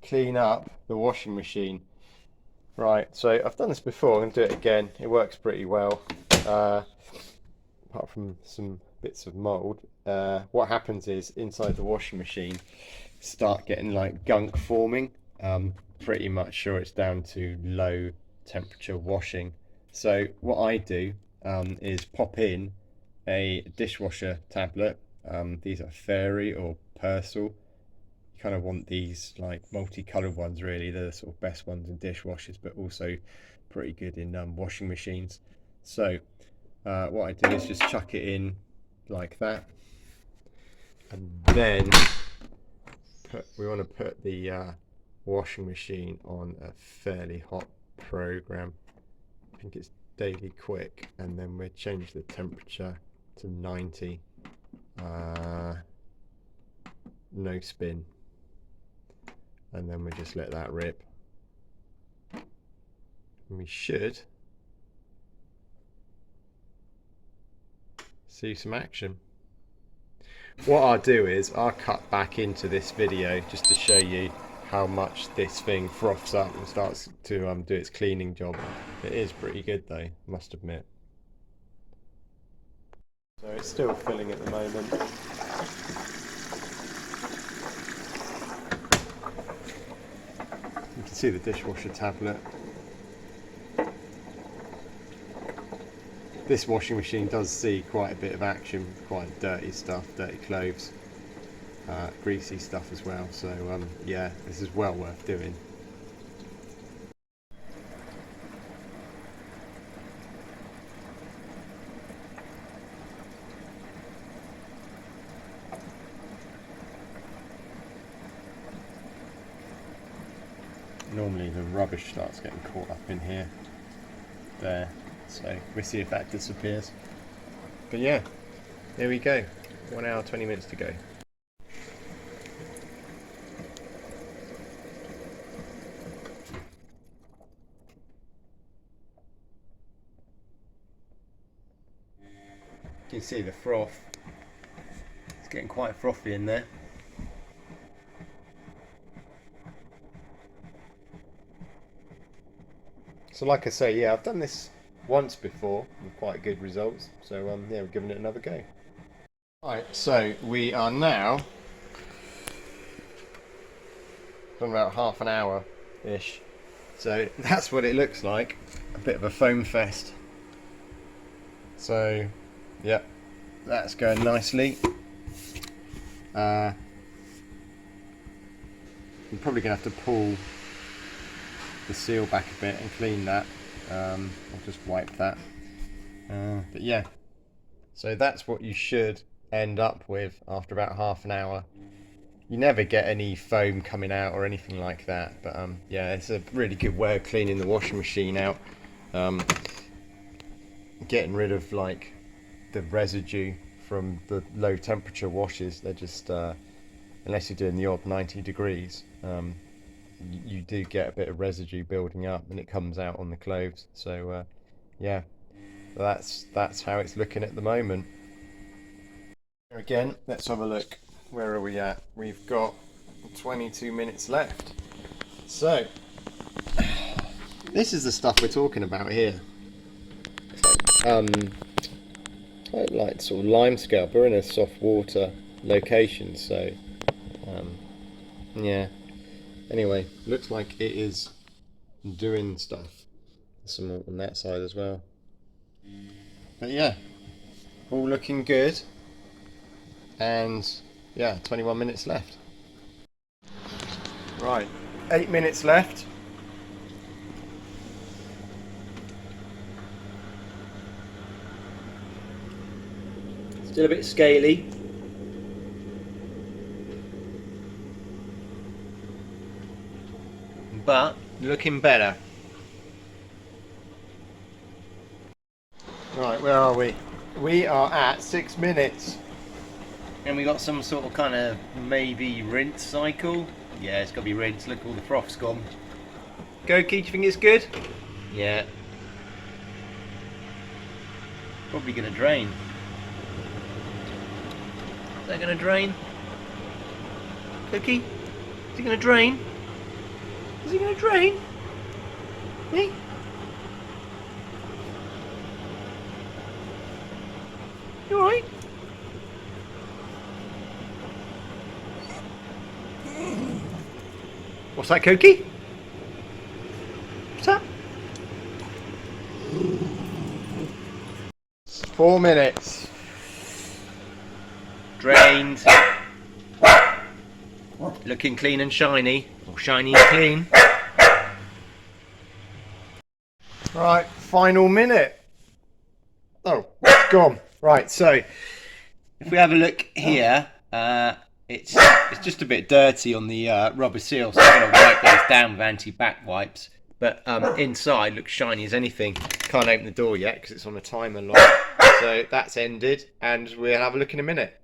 clean up the washing machine. Right, so I've done this before, I'm going to do it again. It works pretty well, apart from some bits of mould. What happens is inside the washing machine start getting like gunk forming. Pretty much sure it's down to low temperature washing. So what I do is pop in a dishwasher tablet. These are Fairy or Persil. You kind of want these like multicolored ones, really. They're the sort of best ones in dishwashers, but also pretty good in washing machines. So what I do is just chuck it in like that, and then we want to put the washing machine on a fairly hot program. I think it's daily quick, and then we change the temperature to 90. No spin, and then we just let that rip, and we should see some action. What I'll do is I'll cut back into this video just to show you how much this thing froths up and starts to do its cleaning job. It is pretty good though, I must admit. So it's still filling at the moment. You can see the dishwasher tablet. This washing machine does see quite a bit of action, quite dirty stuff, dirty clothes, greasy stuff as well, so yeah, this is well worth doing. Normally the rubbish starts getting caught up in here, there, so we'll see if that disappears. But yeah, there we go, 1 hour 20 minutes to go. You can see the froth, it's getting quite frothy in there. So like I say, yeah, I've done this once before with quite good results, so yeah, we're giving it another go. Right, so we are now done about half an hour ish, so that's what it looks like, a bit of a foam fest. So yeah, that's going nicely. I'm probably gonna have to pull the seal back a bit and clean that. I'll just wipe that. But yeah, so that's what you should end up with after about half an hour. You never get any foam coming out or anything like that, but yeah, it's a really good way of cleaning the washing machine out, getting rid of like the residue from the low temperature washes. They're just unless you're doing the odd 90 degrees, you do get a bit of residue building up and it comes out on the clothes. So yeah, that's how it's looking at the moment. Again, let's have a look. Where are we at? We've got 22 minutes left. So this is the stuff we're talking about here. Like sort of lime scale. We're in a soft water location, so yeah. Anyway, looks like it is doing stuff. There's some more on that side as well. But yeah, all looking good. And yeah, 21 minutes left. Right, 8 minutes left. Still a bit scaly. But looking better. Right, where are we? We are at 6 minutes. And we got some sort of kind of maybe rinse cycle. Yeah, it's got to be rinse. Look, all the froth's gone. Go, Keith, you think it's good? Yeah. Probably going to drain. Is that going to drain? Cookie? Is it going to drain? Is it going to drain? Eh? You alright? What's that, Cokie? What's that? 4 minutes. Drained. Looking clean and shiny. Or shiny and clean. Right, final minute. Oh, it's gone. Right, so if we have a look here, it's just a bit dirty on the rubber seal, so I'm going to wipe those down with anti-back wipes. But inside looks shiny as anything. Can't open the door yet because it's on a timer lock. So that's ended, and we'll have a look in a minute.